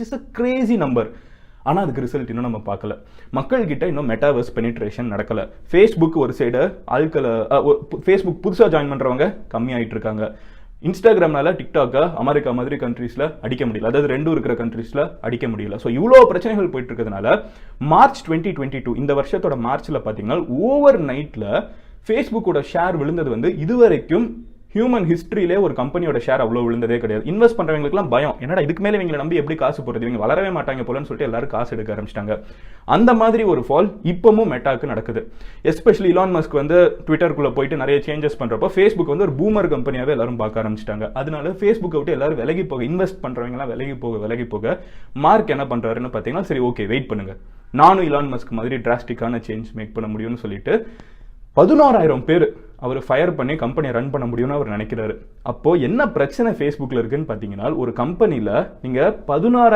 Is a crazy number. ஆனால் அதுக்கு result இன்னும் நம்ம பார்க்கல. மக்கள்கிட்ட இன்னும் மெட்டாவர்ஸ் பெனிட்ரேஷன் நடக்கலை. ஃபேஸ்புக் ஒரு சைடு ஆட்களை ஃபேஸ்புக் புதுசாக ஜாயின் பண்ணுறவங்க கம்மியாயிட்டு இருக்காங்க. இன்ஸ்டாகிராம்னால டிக்டாக்கை அமெரிக்கா மாதிரி கண்ட்ரீஸில் அடிக்க முடியல, அதாவது ரெண்டும் இருக்கிற கண்ட்ரீஸில் அடிக்க முடியல. ஸோ இவ்வளோ பிரச்சனைகள் போயிட்டு இருக்கிறதுனால மார்ச் 2022 இந்த வருஷத்தோட மார்ச்சில் பார்த்தீங்கன்னா ஓவர் நைட்டில் ஃபேஸ்புக்கோட ஷேர் விழுந்தது இதுவரைக்கும் ஹியூமன் ஹிஸ்ட்ரியிலே ஒரு கம்பெனியோட ஷேர் அவ்வளோ விழுந்ததே கிடையாது. இன்வெஸ்ட் பண்ணுறவங்களுக்குலாம் பயம், என்னடா இதுக்கு மேலே இவங்களை நம்பி எப்படி காசு போடுறது, இவங்க வளரவே மாட்டாங்க போலன்னு சொல்லிட்டு எல்லாரும் காசு எடுக்க ஆரம்பிச்சிட்டாங்க. அந்த மாதிரி ஒரு ஃபால் இப்பவும் மெட்டாக்கு நடக்குது. எஸ்பெஷலி இலான் மஸ்க் ட்விட்டருக்குள்ளே போயிட்டு நிறைய சேஞ்சஸ் பண்ணுறப்போ ஃபேஸ்புக் ஒரு பூமர் கம்பெனியாகவே எல்லாரும் பார்க்க ஆரம்பிச்சிட்டாங்க. அதனால ஃபேஸ்புக்கை விட்டு எல்லாரும் விலகி போக, இன்வெஸ்ட் பண்ணுறவங்கலாம் விலகி போக மார்க் என்ன பண்ணுறாருன்னு பார்த்தீங்கன்னா, சரி ஓகே வெயிட் பண்ணுங்க, நானும் இலான் மஸ்க் மாதிரி டிராஸ்டிக்கான சேஞ்ச் மேக் பண்ண முடியும்னு சொல்லிட்டு 11,000 பேர் அவர் ஃபயர் பண்ணி கம்பெனியை ரன் பண்ண முடியும்னு அவர் நினைக்கிறாரு. அப்போ என்ன பிரச்சனை ஃபேஸ்புக்கில் இருக்குன்னு பார்த்தீங்கன்னா, ஒரு கம்பெனியில் நீங்கள் 16,000